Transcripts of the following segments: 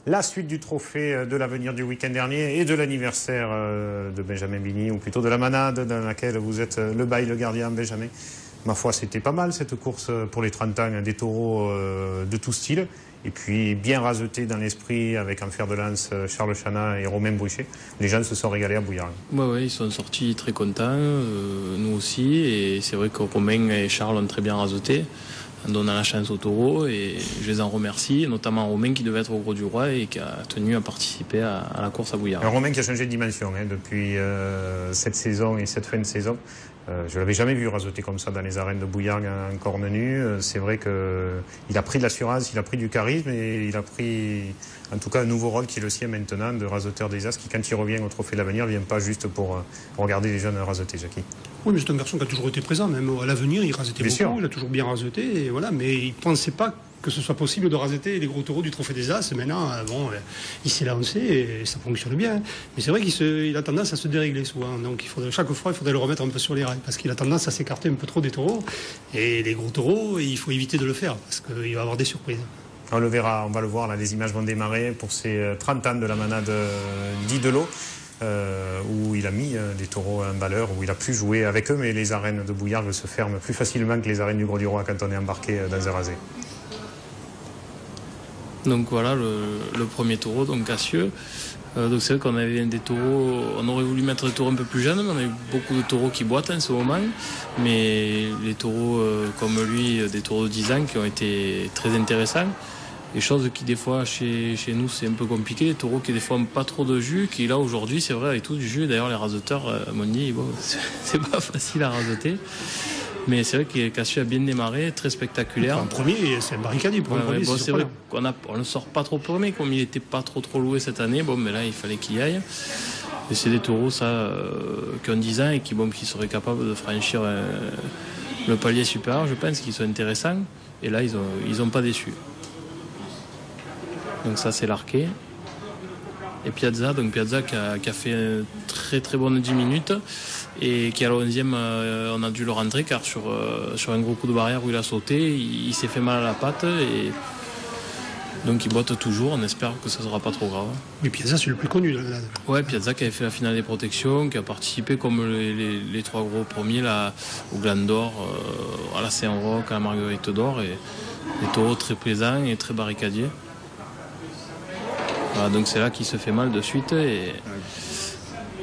la suite du trophée de l'avenir du week-end dernier et de l'anniversaire de Benjamin Bini, ou plutôt de la manade dans laquelle vous êtes le bail, le gardien, Benjamin. Ma foi, c'était pas mal cette course pour les 30 ans, des taureaux de tout style. Et puis bien raseté dans l'esprit avec en fer de lance Charles Chana et Romain Bruchet. Les gens se sont régalés à Bouillargues. Ouais, ils sont sortis très contents, nous aussi. Et c'est vrai que Romain et Charles ont très bien raseté en donnant la chance aux taureaux. Et je les en remercie, notamment Romain qui devait être au Gros du Roi et qui a tenu à participer à la course à Bouillargues. Romain qui a changé de dimension depuis cette saison et cette fin de saison. Je ne l'avais jamais vu raseter comme ça dans les arènes de Bouillargues en corne nue. C'est vrai qu'il a pris de l'assurance, il a pris du charisme et il a pris en tout cas un nouveau rôle qui est le sien maintenant de raseteur des As qui, quand il revient au Trophée de l'Avenir, ne vient pas juste pour regarder les jeunes raseter, Jackie. Oui, mais c'est un garçon qui a toujours été présent, même à l'avenir, il rasetait beaucoup, sûr. Il a toujours bien raseté, et voilà, mais il ne pensait pas que ce soit possible de raseter les gros taureaux du Trophée des As. Maintenant, il s'est lancé et ça fonctionne bien. Mais c'est vrai qu'il a tendance à se dérégler souvent. Donc chaque fois, il faudrait le remettre un peu sur les rails parce qu'il a tendance à s'écarter un peu trop des taureaux. Et les gros taureaux, il faut éviter de le faire parce qu'il va avoir des surprises. On le verra, on va le voir, là, les images vont démarrer pour ces 30 ans de la manade d'Idelot. Où il a mis des taureaux en valeur, où il a pu jouer avec eux, mais les arènes de Bouillargues se ferment plus facilement que les arènes du Gros du Roi quand on est embarqué dans un rasé. Donc voilà le premier taureau, donc Cassieux. Donc c'est vrai qu'on avait des taureaux, on aurait voulu mettre des taureaux un peu plus jeunes, mais on a eu beaucoup de taureaux qui boitent en ce moment. Mais les taureaux comme lui, des taureaux de 10 ans qui ont été très intéressants. Des choses qui des fois chez nous c'est un peu compliqué, les taureaux qui des fois n'ont pas trop de jus, qui là aujourd'hui c'est vrai avec tout du jus. D'ailleurs les raseteurs m'ont dit bon, c'est pas facile à raseter. Mais c'est vrai que Cassieux a bien démarré, très spectaculaire. En premier, c'est un barricadier pour un premier. Bon, c'est vrai qu'on ne sort pas trop premier, comme il n'était pas trop loué cette année. Bon, mais là, il fallait qu'il y aille. Et c'est des taureaux, ça, qui ont 10 ans et qui seraient capables de franchir le palier supérieur. Je pense qu'ils sont intéressants. Et là, ils ont pas déçu. Donc ça, c'est l'arqué. Et Piazza qui a fait une très très bonne 10 minutes et qui à la 11e on a dû le rentrer car sur un gros coup de barrière où il a sauté, il s'est fait mal à la patte et donc il boite toujours, on espère que ça sera pas trop grave. Mais Piazza c'est le plus connu de la manade. Ouais, Piazza qui avait fait la finale des protections, qui a participé comme les trois gros premiers là, au Gland d'Or, à la Saint-Roch, à la Marguerite d'Or, et des taureaux très plaisants et très barricadiers. Voilà, donc c'est là qu'il se fait mal de suite et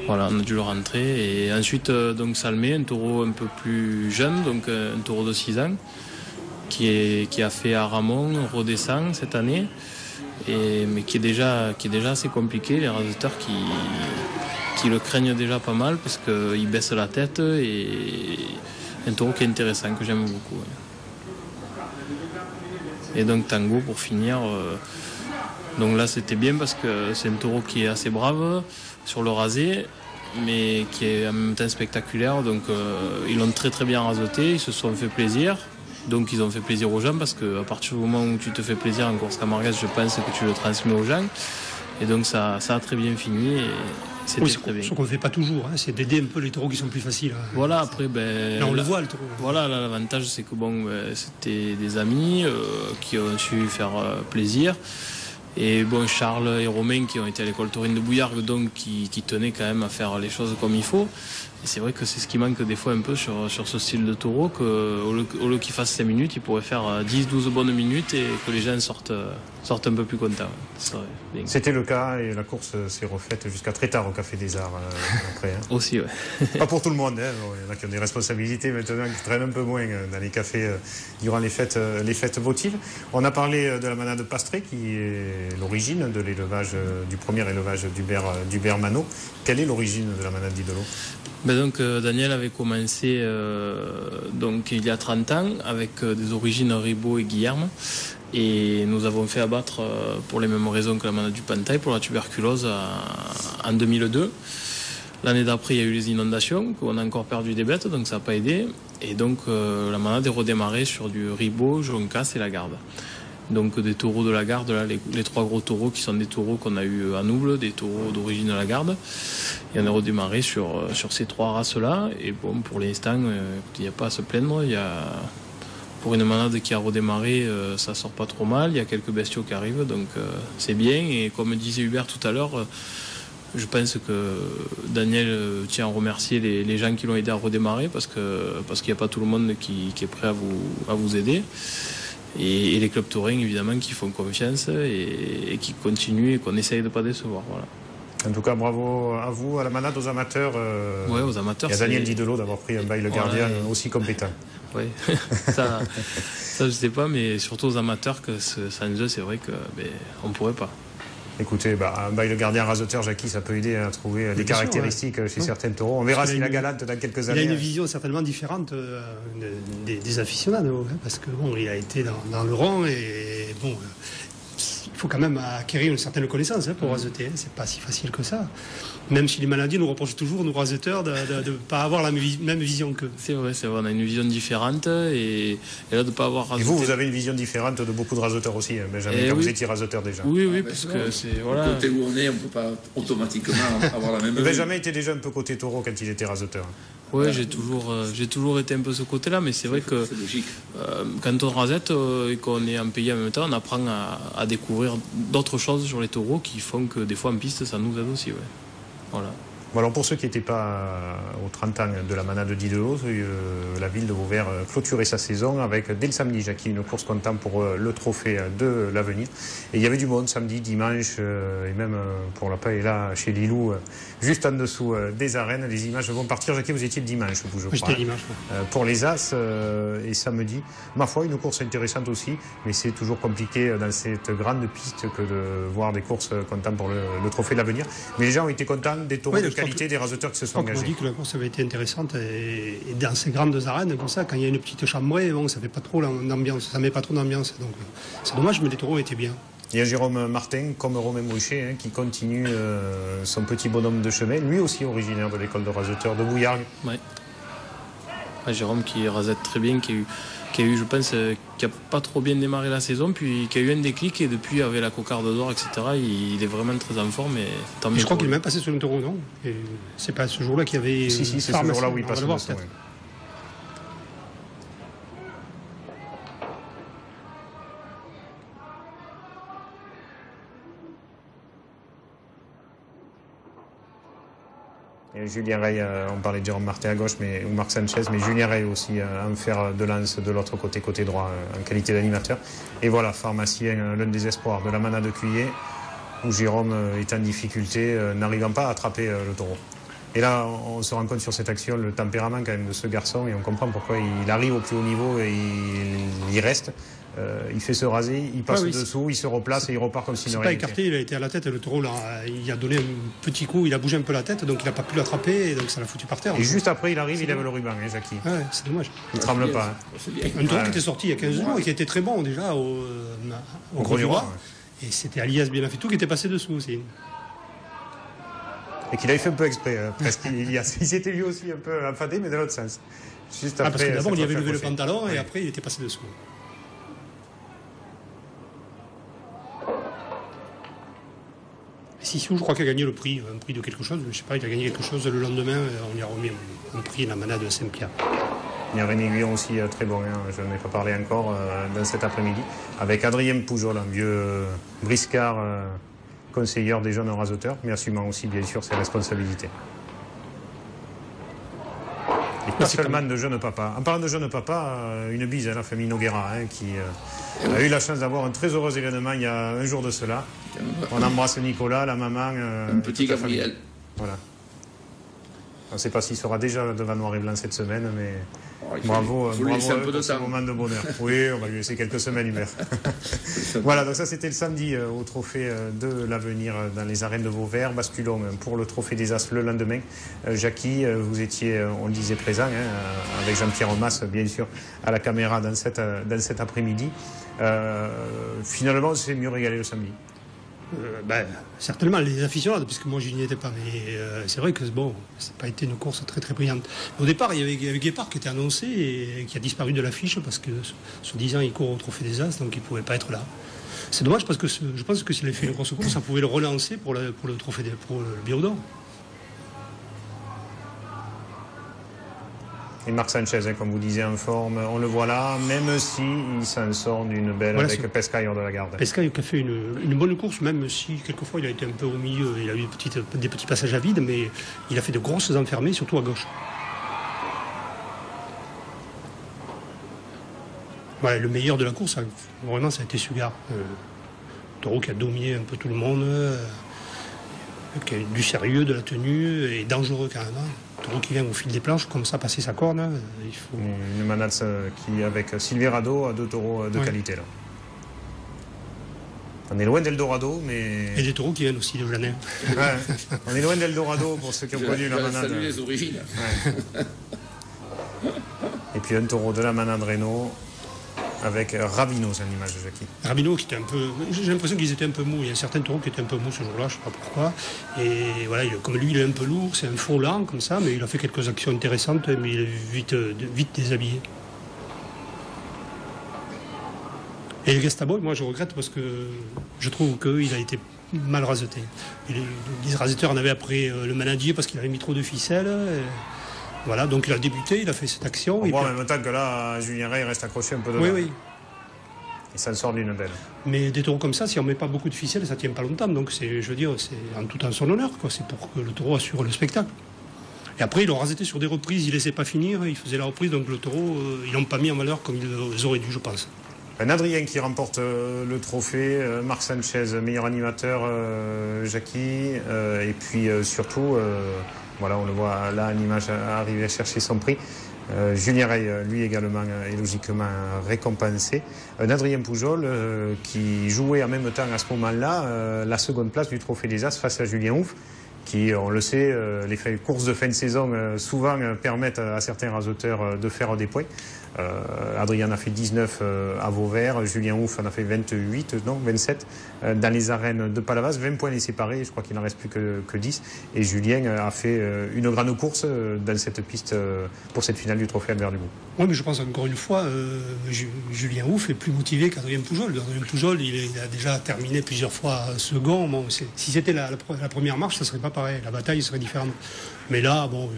voilà, on a dû le rentrer. Et ensuite donc Salmé, un taureau un peu plus jeune, donc un taureau de 6 ans qui a fait à Ramon, redescend cette année, mais qui est déjà assez compliqué. Les raseteurs qui le craignent déjà pas mal parce qu'il baisse la tête et un taureau qui est intéressant, que j'aime beaucoup. Et donc Tango pour finir. Donc là c'était bien parce que c'est un taureau qui est assez brave sur le rasé, mais qui est en même temps spectaculaire. Donc ils l'ont très très bien raseté, ils se sont fait plaisir. Donc ils ont fait plaisir aux gens parce qu'à partir du moment où tu te fais plaisir en course camarguaise, je pense que tu le transmets aux gens. Et donc ça a très bien fini. Et c'était très bien. Ce qu'on ne fait pas toujours, c'est d'aider un peu les taureaux qui sont plus faciles. Voilà, après, là, on le voit le taureau. Voilà, là, l'avantage c'est que c'était des amis qui ont su faire plaisir. Et bon, Charles et Romain qui ont été à l'école taurine de Bouillargues, donc qui tenaient quand même à faire les choses comme il faut. Et c'est vrai que c'est ce qui manque des fois un peu sur ce style de taureau, qu'au lieu qu'il fasse 5 minutes, il pourrait faire 10-12 bonnes minutes et que les gens sortent un peu plus contents. C'était le cas et la course s'est refaite jusqu'à très tard au Café des Arts après. Aussi, ouais. Pas pour tout le monde, hein. Bon, il y en a qui ont des responsabilités maintenant, qui traînent un peu moins dans les cafés durant les fêtes votives. On a parlé de la manade Pastré qui est l'origine de l'élevage, du premier élevage d'Hubert Manot. Quelle est l'origine de la manade d'Idelot ? Donc Daniel avait commencé donc il y a 30 ans avec des origines Ribot et Guillerme, et nous avons fait abattre pour les mêmes raisons que la manade du Pantail, pour la tuberculose en 2002. L'année d'après il y a eu les inondations, qu'on a encore perdu des bêtes, donc ça n'a pas aidé, et donc la manade est redémarrée sur du Ribot, Joncas et Lagarde. Donc des taureaux de Lagarde, là, les 3 gros taureaux qui sont des taureaux qu'on a eu à Noubles, des taureaux d'origine de Lagarde. Et on a redémarré sur ces 3 races-là. Et bon, pour l'instant, il n'y a pas à se plaindre. pour une manade qui a redémarré, ça sort pas trop mal. Il y a quelques bestiaux qui arrivent, donc c'est bien. Et comme disait Hubert tout à l'heure, je pense que Daniel tient à remercier les gens qui l'ont aidé à redémarrer parce qu'il n'y a pas tout le monde qui est prêt à vous aider. Et les clubs taurins, évidemment, qui font confiance et qui continuent et qu'on essaye de ne pas décevoir. Voilà. En tout cas, bravo à vous, à la manade, aux amateurs. Ouais, aux amateurs. Et à Daniel Didelot d'avoir pris un bail le gardien aussi compétent. Oui, ça je sais pas, mais surtout aux amateurs, que sans eux, c'est vrai qu'on ne pourrait pas. Écoutez, un bail le gardien raseteur, Jackie, ça peut aider à trouver des caractéristiques chez certains taureaux. On verra s'il a galante dans quelques années. Il a une vision certainement différente des aficionados, parce que bon, il a été dans le rang et bon, il faut quand même acquérir une certaine connaissance pour raseter. C'est pas si facile que ça. Même si les maladies nous reprochent toujours, nous raseteurs, de ne pas avoir la même vision qu'eux. C'est vrai, on a une vision différente et là de ne pas avoir raseté. Et vous avez une vision différente de beaucoup de raseteurs aussi, Benjamin, quand vous étiez raseteur déjà. Oui, parce que c'est... Voilà. Côté où on est, on ne peut pas automatiquement avoir la même vue. Benjamin était déjà un peu côté taureau quand il était raseteur. Oui, j'ai toujours été un peu ce côté-là, mais c'est vrai que quand on rasette et qu'on est en pays en même temps, on apprend à découvrir d'autres choses sur les taureaux qui font que des fois en piste, ça nous aide aussi. Ouais. Voilà. Bon, alors pour ceux qui n'étaient pas aux 30 ans de la manade de Didelot, la ville de Vauvert clôturait sa saison avec, dès le samedi, Jackie, une course comptant pour le trophée de l'avenir. Et il y avait du monde samedi, dimanche, et même pour la paille là, chez Lilou, juste en dessous des arènes. Les images vont partir. Jackie, vous étiez le dimanche, vous, je crois. J'étais dimanche. Pour les As, et samedi. Ma foi, une course intéressante aussi, mais c'est toujours compliqué dans cette grande piste que de voir des courses comptant pour le trophée de l'avenir. Mais les gens ont été contents des taureaux de qualité, des raseteurs qui se sont engagés. On dit que la course avait été intéressante et dans ces grandes arènes comme ça, quand il y a une petite chambrée, bon, ça fait pas trop d'ambiance, ça met pas trop d'ambiance. Donc c'est dommage, mais les taureaux étaient bien. Il y a Jérôme Martin, comme Romain Mouchet, qui continue son petit bonhomme de chemin, lui aussi originaire de l'école de raseteurs de Bouillargues. Ouais. Jérôme qui rasette très bien, qui a eu, je pense, qui n'a pas trop bien démarré la saison, puis qui a eu un déclic et depuis, avec la cocarde d'or, etc., il est vraiment très en forme. Et tant mieux. Je crois qu'il est même passé sur le taureau, non? Et c'est pas ce jour-là qu'il y avait. Si, c'est ce jour-là où il passe le taureau. Et Julien Rey, on parlait de Jérôme Martin à gauche, ou Marc Sanchez, mais Julien Rey aussi en fer de lance de l'autre côté droit, en qualité d'animateur. Et voilà, pharmacien, l'un des espoirs de la manade de Cuillé, où Jérôme est en difficulté, n'arrivant pas à attraper le taureau. Et là, on se rend compte sur cette action le tempérament quand même de ce garçon, et on comprend pourquoi il arrive au plus haut niveau et il y reste. Il fait se raser, il passe dessous, il se replace et il repart comme s'il ne rien n'était. C'est pas écarté, il a été à la tête, le taureau, là, il a donné un petit coup, il a bougé un peu la tête, donc il n'a pas pu l'attraper, et donc ça l'a foutu par terre. Et juste après, il arrive, il lève le ruban, Jackie. Ouais, c'est dommage. Il ne tremble pas. Un taureau qui était sorti il y a 15 jours et qui était très bon déjà au Gros du Roi. Et c'était Alias Bienafetou qui était passé dessous aussi. Et qu'il avait fait un peu exprès, presque. Il s'était lui aussi un peu affadé, mais dans l'autre sens. Juste après, parce que d'abord, il avait levé le pantalon et après, il était passé dessous. Sissou, je crois qu'il a gagné le prix, un prix de quelque chose, je ne sais pas, il a gagné quelque chose le lendemain, on lui a remis un prix, la manade de Saint-Pierre. Il y a Rémi Guillon aussi très bon, je n'en ai pas parlé encore dans cet après-midi, avec Adrien Poujol, un vieux briscard, conseilleur des jeunes raseteurs, mais assumant aussi bien sûr ses responsabilités. Et pas seulement de jeunes papas. En parlant de jeunes papas, une bise à la famille Noguera, qui a eu la chance d'avoir un très heureux événement il y a un jour de cela. On embrasse Nicolas, la maman. Un petit Gabriel. Voilà. On ne sait pas s'il sera déjà devant Noir et Blanc cette semaine, mais bravo pour ce moment de bonheur. Oui, on va lui laisser quelques semaines, Hubert. Voilà, donc ça c'était le samedi au trophée de l'avenir dans les arènes de Vauvert. Basculons pour le trophée des As le lendemain. Jackie, vous étiez, on le disait, présent, avec Jean-Pierre Omas, bien sûr, à la caméra dans cet après-midi. Finalement, on s'est mieux régalé le samedi. Certainement les aficionados, puisque moi je n'y étais pas, mais c'est vrai que bon, ça n'a pas été une course très très brillante. Au départ, il y avait Guépard qui était annoncé et qui a disparu de l'affiche parce que, soi-disant, il court au trophée des As, donc il ne pouvait pas être là. C'est dommage parce que je pense que s'il avait fait une grosse course, ça pouvait le relancer pour le trophée pour le Biodor. Et Marc Sanchez, comme vous disiez, en forme, on le voit là, même si il s'en sort d'une belle avec Pescaire de la Garde. Pescaire qui a fait une bonne course, même si quelquefois il a été un peu au milieu, il a eu des petits passages à vide, mais il a fait de grosses enfermées, surtout à gauche. Voilà, le meilleur de la course, vraiment, ça a été Sugar. Taureau qui a dominé un peu tout le monde, qui a du sérieux, de la tenue, et dangereux quand même. Taureau qui vient au fil des planches, comme ça, passer sa corne. Il faut... Une manade qui, avec Sylvie Rado, a 2 taureaux de qualité là. On est loin d'Eldorado, mais... Et des taureaux qui viennent aussi de Jeannet. Ouais, on est loin d'Eldorado pour ceux qui ont connu la manade. Salut les origines. Ouais. Et puis un taureau de la manade Renault avec Rabino, c'est une image de Jackie. Rabino qui était un peu... J'ai l'impression qu'ils étaient un peu mous. Il y a certains taureaux qui étaient un peu mous ce jour-là, je ne sais pas pourquoi. Et voilà, comme lui, il est un peu lourd, c'est un faux lent comme ça, mais il a fait quelques actions intéressantes, mais il est vite déshabillé. Et le Gestaboy, moi je regrette parce que je trouve qu'il a été mal raseté. Les raseteurs en avaient après le manadier parce qu'il avait mis trop de ficelles. Voilà, donc il a débuté, il a fait cette action. On voit en même temps que là, Julien Rey reste accroché un peu devant. Oui. Et ça sort d'une belle. Mais des taureaux comme ça, si on ne met pas beaucoup de ficelles, ça ne tient pas longtemps. Donc c'est en son honneur, quoi. C'est pour que le taureau assure le spectacle. Et après, ils l'ont raseté sur des reprises, il ne laissait pas finir, il faisait la reprise, donc le taureau, ils ne l'ont pas mis en valeur comme ils auraient dû, je pense. Adrien qui remporte le trophée, Marc Sanchez, meilleur animateur, Jackie, et puis surtout, voilà, on le voit là, en image, arriver à chercher son prix. Julien Rey, lui également, est logiquement récompensé. Adrien Pujol, qui jouait en même temps à ce moment-là la seconde place du Trophée des As face à Julien Ouf, qui, on le sait, les courses de fin de saison souvent permettent à certains raseteurs de faire des points. Adrien a fait 19 à Vauvert, Julien Ouf en a fait 27 dans les arènes de Palavas, 20 points les séparés, je crois qu'il n'en reste plus que 10. Et Julien a fait une grande course dans cette piste pour cette finale du Trophée Albert Dubout. Oui, mais je pense encore une fois, Julien Ouf est plus motivé qu'Adrien Pujol. Adrien Pujol, il a déjà terminé plusieurs fois second. Bon, si c'était la première marche, ça ne serait pas pareil, la bataille serait différente. Mais là, bon,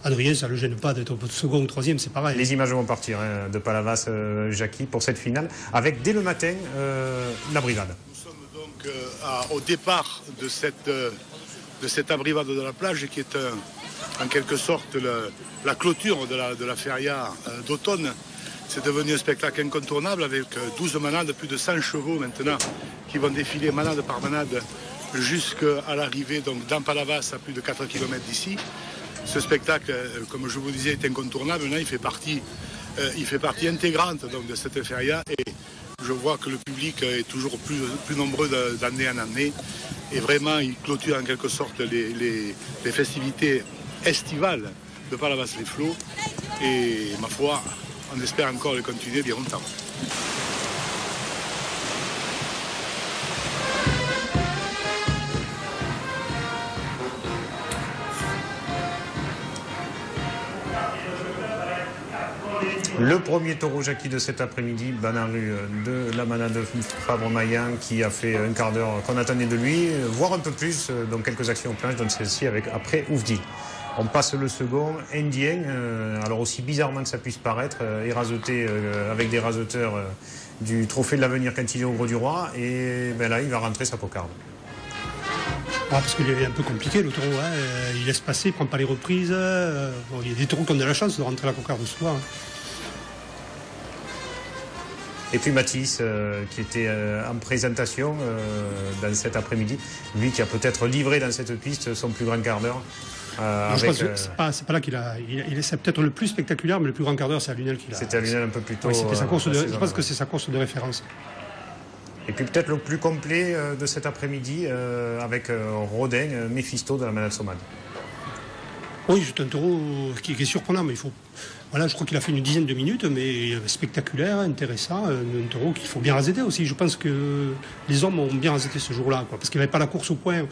Adrien, ça ne le gêne pas d'être second ou troisième, c'est pareil. Les images vont partir de Palavas, Jackie, pour cette finale, avec dès le matin la brigade. Nous sommes donc au départ de cette abrivade de la plage qui est en quelque sorte la clôture de la feria d'automne. C'est devenu un spectacle incontournable avec 12 manades, plus de 100 chevaux maintenant qui vont défiler manade par manade jusqu'à l'arrivée donc dans Palavas à plus de 4 km d'ici. Ce spectacle, comme je vous disais, est incontournable. Maintenant, il fait partie intégrante donc, de cette feria et je vois que le public est toujours plus nombreux d'année en année et vraiment il clôture en quelque sorte les festivités estivales de Palavas-les-Flots et ma foi, on espère encore les continuer bien longtemps. Le premier taureau Jackie de cet après-midi, Banaru de la manade de Fabre-Maillan qui a fait un quart d'heure qu'on attendait de lui, voire un peu plus, dans quelques actions en planche, dont celle-ci après Oufdi. On passe le second, Indien, alors aussi bizarrement que ça puisse paraître, est raseté avec des raseteurs du Trophée de l'Avenir quand il est au Gros du Roi, et ben là il va rentrer sa cocarde. Parce qu'il est un peu compliqué le taureau, hein. Il laisse passer, il ne prend pas les reprises. Bon, il y a des taureaux qui ont de la chance de rentrer la cocarde souvent. Hein. Et puis Mathis, qui était en présentation dans cet après-midi, lui qui a peut-être livré dans cette piste son plus grand quart d'heure. Je pense que c'est pas là qu'il a. C'est peut-être le plus spectaculaire, mais le plus grand quart d'heure, c'est à Lunel qu'il a. C'était à Lunel un peu plus tôt. Oui, c'était sa course je pense que c'est sa course de référence. Et puis peut-être le plus complet de cet après-midi avec Rodin, Mephisto de la manade Somade. Oui, c'est un taureau qui est surprenant, mais il faut. Voilà, je crois qu'il a fait une dizaine de minutes, mais spectaculaire, intéressant, un taureau qu'il faut bien raseter aussi. Je pense que les hommes ont bien raseté ce jour-là, parce qu'il n'y avait pas la course au point.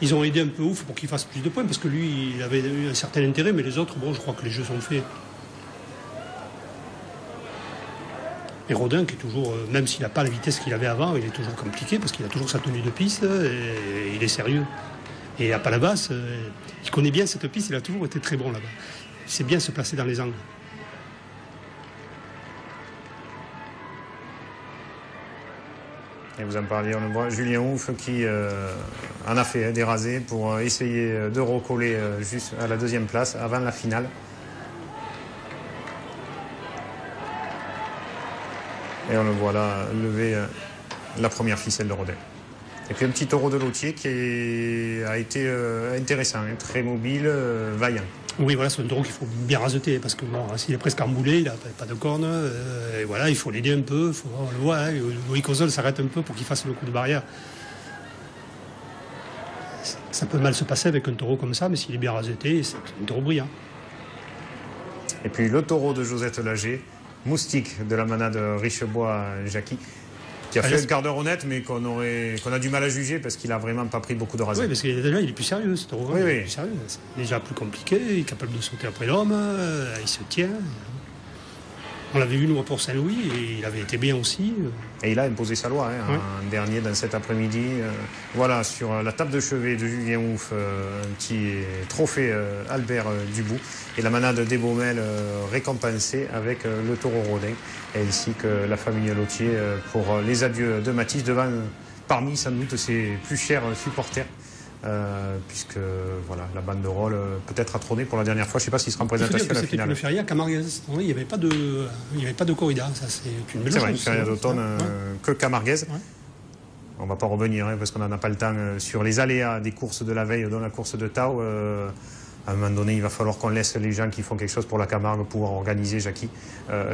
Ils ont aidé un peu Ouf pour qu'il fasse plus de points, parce que lui, il avait eu un certain intérêt, mais les autres, bon, je crois que les jeux sont faits. Et Rodin, qui est toujours, même s'il n'a pas la vitesse qu'il avait avant, il est toujours compliqué, parce qu'il a toujours sa tenue de piste, et il est sérieux. Et à Palavas, il connaît bien cette piste, il a toujours été très bon là-bas. sait bien se placer dans les angles. Et vous en parliez, on le voit, Julien Ouf qui en a fait des rasés pour essayer de recoller juste à la deuxième place avant la finale. Et on le voit là lever la première ficelle de Rodin. Et puis un petit taureau de lotier qui a été intéressant, hein, très mobile, vaillant. Oui, voilà, c'est un taureau qu'il faut bien raseter parce que bon, s'il est presque emboulé, il n'a pas de cornes. Et voilà, il faut l'aider un peu. On le voit, hein, Loïc Ozol s'arrête un peu pour qu'il fasse le coup de barrière. Ça peut mal se passer avec un taureau comme ça, mais s'il est bien raseté, c'est un taureau brillant. Et puis le taureau de Josette Lager, Moustique de la manade Richebois-Jacqui, qui a fait un quart d'heure honnête, mais qu'on a du mal à juger parce qu'il a vraiment pas pris beaucoup de rasés. Oui, parce qu'il est plus sérieux, ce taureau. Oui, il est plus sérieux. C'est déjà plus compliqué, il est capable de sauter après l'homme, il se tient. On l'avait vu, nous, pour Saint-Louis, et il avait été bien aussi. Et il a imposé sa loi, hein, en dernier, dans cet après-midi. Voilà, sur la table de chevet de Julien Ouf, un petit trophée Albert Dubout. Et la manade des Baumel récompensée avec le taureau Rodin, ainsi que la famille Lotier pour les adieux de Mathis devant, parmi sans doute ses plus chers supporters. Puisque voilà, la banderole peut-être a trôné pour la dernière fois. Je ne sais pas s'il sera en présentation à la finale. C'était une feria Camarguez. Il n'y avait pas de corrida. Ça, c'est une belle chose. C'est vrai, une feria d'automne que Camarguez. Ouais. On ne va pas revenir parce qu'on n'en a pas le temps sur les aléas des courses de la veille, dont la course de Tau. À un moment donné, il va falloir qu'on laisse les gens qui font quelque chose pour la Camargue pouvoir organiser, Jackie,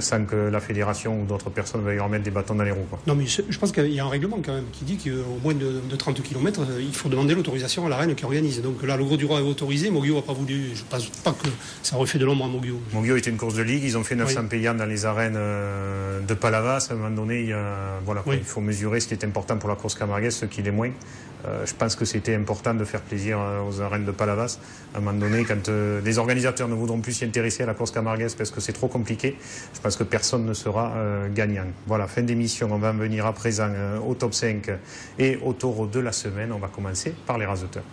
sans que la fédération ou d'autres personnes veuillent leur mettre des bâtons dans les roues. Quoi. Non, mais je pense qu'il y a un règlement quand même qui dit qu'au moins de 30 km, il faut demander l'autorisation à la reine qui organise. Donc là, le Gros du Roi est autorisé, Mogio n'a pas voulu. Je ne pense pas que ça aurait fait de l'ombre à Mogio. Mogio était une course de ligue, ils ont fait 900 payants dans les arènes de Palavas. À un moment donné, il faut mesurer ce qui est important pour la course camarguaise, ce qui l'est moins. Je pense que c'était important de faire plaisir aux arènes de Palavas. À un moment donné, quand les organisateurs ne voudront plus s'y intéresser à la course camarguaise parce que c'est trop compliqué, je pense que personne ne sera gagnant. Voilà, fin d'émission. On va en venir à présent au top 5 et au taureau de la semaine. On va commencer par les raseteurs.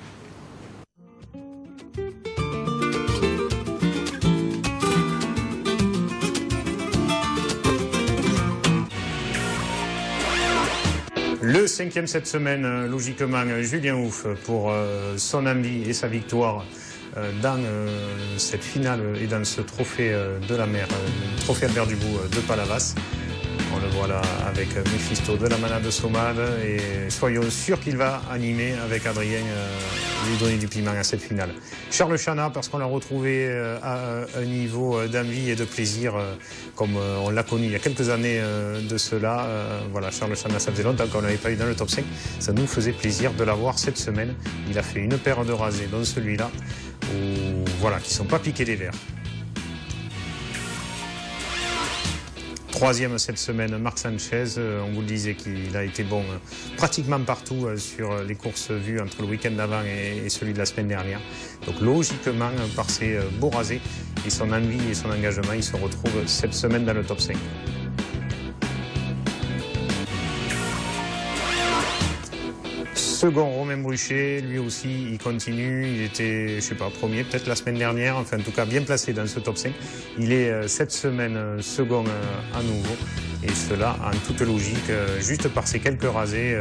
Le 5e cette semaine, logiquement, Julien Ouf pour son envie et sa victoire dans cette finale et dans ce trophée de la mer, trophée Albert Dubout de Palavas. On le voit là avec Mephisto de la manade Somade et soyons sûrs qu'il va animer avec Adrien lui donner du piment à cette finale. Charles Chana, parce qu'on l'a retrouvé à un niveau d'envie et de plaisir comme on l'a connu il y a quelques années de cela. Voilà, Charles Chana, ça faisait longtemps qu'on ne l'avait pas eu dans le top 5. Ça nous faisait plaisir de l'avoir cette semaine. Il a fait une paire de rasés, dont celui-là, voilà, qui ne sont pas piqués des verres. Troisième cette semaine, Marc Sanchez. On vous le disait qu'il a été bon pratiquement partout sur les courses vues entre le week-end d'avant et celui de la semaine dernière. Donc logiquement, par ses beaux rasés et son envie et son engagement, il se retrouve cette semaine dans le top 5. Second, Romain Bruchet, lui aussi, il continue. Il était, je sais pas, premier peut-être la semaine dernière, enfin en tout cas bien placé dans ce top 5. Il est cette semaine second à nouveau. Et cela en toute logique, juste par ces quelques rasés,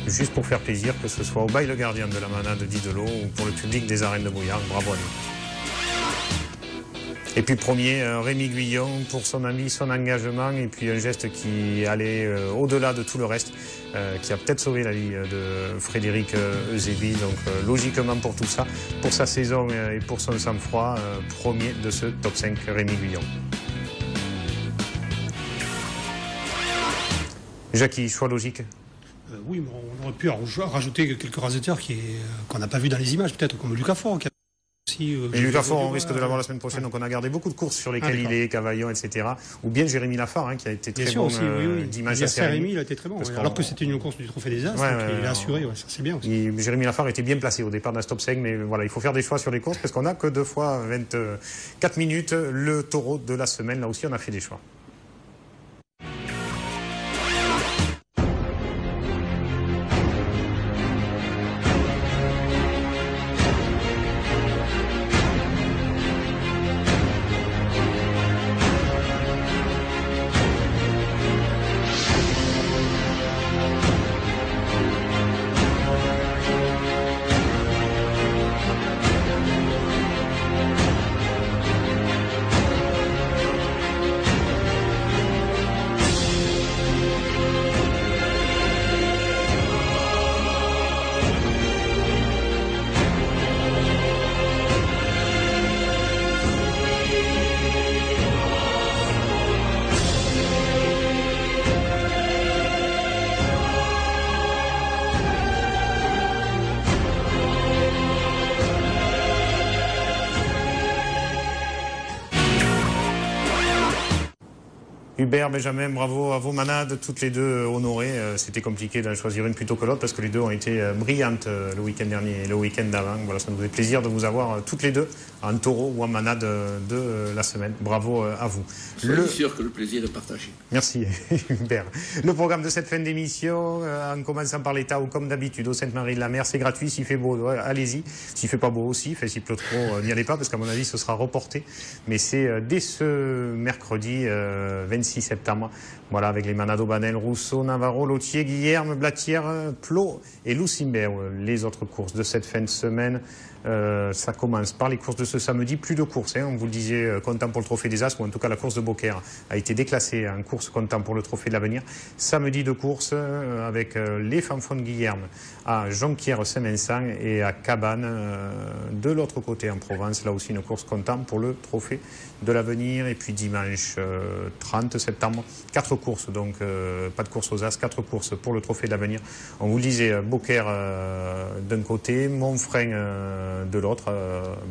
juste pour faire plaisir, que ce soit au bail le gardien de la manade d'Idelot ou pour le public des arènes de Brouillard. Bravo à lui. Et puis premier, Rémi Guyon pour son ami, son engagement et puis un geste qui allait au-delà de tout le reste, qui a peut-être sauvé la vie de Frédéric Eusebi. Donc logiquement pour tout ça, pour sa saison et pour son sang-froid, premier de ce top 5, Rémi Guyon. Jackie, choix logique. Oui, mais on aurait pu rajouter quelques raseteurs qu'on n'a pas vu dans les images, peut-être comme Lucas Fort. Mais Lucas Fort, on risque de l'avoir la semaine prochaine, donc on a gardé beaucoup de courses sur lesquelles il est, Cavaillon, etc. Ou bien Jérémy Lafare, qui a été très bon dimanche à Saint-Rémy. Il a été très bon, alors que c'était une course du Trophée des As, il a assuré, ça c'est bien aussi. Jérémy Lafare était bien placé au départ d'un stop 5, mais voilà, il faut faire des choix sur les courses parce qu'on n'a que 2 fois 24 minutes. Le taureau de la semaine, là aussi on a fait des choix. Hubert, Benjamin, bravo à vos manades, toutes les deux honorées. C'était compliqué d'en choisir une plutôt que l'autre parce que les deux ont été brillantes le week-end dernier et le week-end d'avant. Voilà, ça nous fait plaisir de vous avoir toutes les deux en taureau ou en manade de la semaine. Bravo à vous. Soyez sûr que le plaisir est partagé. Merci Hubert. Le programme de cette fin d'émission, en commençant par l'État, comme d'habitude, au Sainte-Marie-de-la-Mer, c'est gratuit. S'il fait beau, allez-y. S'il fait pas beau aussi, s'il pleut trop, n'y allez pas parce qu'à mon avis, ce sera reporté. Mais c'est dès ce mercredi 26 septembre. Voilà, avec les manades Aubanel, Rousseau, Navarro, Lautier, Guillerme, Blatière, Plot et Lucimbert. Les autres courses de cette fin de semaine, ça commence par les courses de ce samedi. Plus de courses, on vous le disait, comptant pour le Trophée des As, ou en tout cas la course de Beaucaire a été déclassée en course comptant pour le Trophée de l'Avenir. Samedi de course avec les fanfons de Guillerme à Jonquière-Saint-Vincent et à Cabane de l'autre côté en Provence. Là aussi une course comptant pour le Trophée de l'Avenir. Et puis dimanche 30 septembre, 4 courses, donc pas de course aux As, 4 courses pour le Trophée de l'Avenir. On vous le disait, Beaucaire d'un côté, Montfrein de l'autre.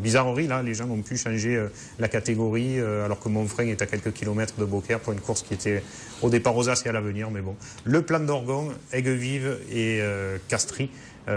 Bizarrerie, là, les gens ont pu changer la catégorie alors que Montfrein est à quelques kilomètres de Beaucaire pour une course qui était au départ aux As et à l'Avenir, mais bon. Le Plan d'Orgon, Aigues-Vives et Castries.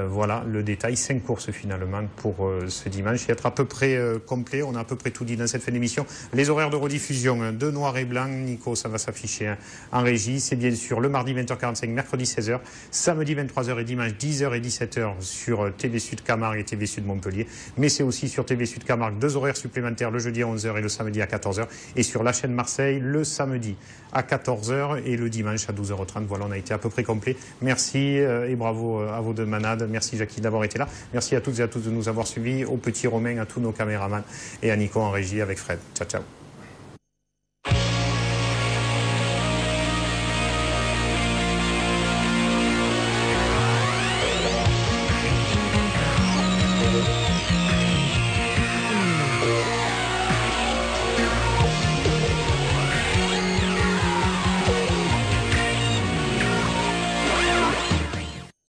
Voilà le détail, 5 courses finalement pour ce dimanche. Et être à peu près complet, on a à peu près tout dit dans cette fin d'émission. Les horaires de rediffusion de Noir et Blanc, Nico, ça va s'afficher en régie. C'est bien sûr le mardi 20h45, mercredi 16h, samedi 23h et dimanche 10h et 17h sur TV Sud Camargue et TV Sud Montpellier. Mais c'est aussi sur TV Sud Camargue 2 horaires supplémentaires le jeudi à 11h et le samedi à 14h. Et sur la chaîne Marseille le samedi à 14h et le dimanche à 12h30. Voilà, on a été à peu près complet. Merci et bravo à vos deux manades. Merci Jackie d'avoir été là. Merci à toutes et à tous de nous avoir suivis. Au petit Romain, à tous nos caméramans et à Nico en régie avec Fred. Ciao, ciao.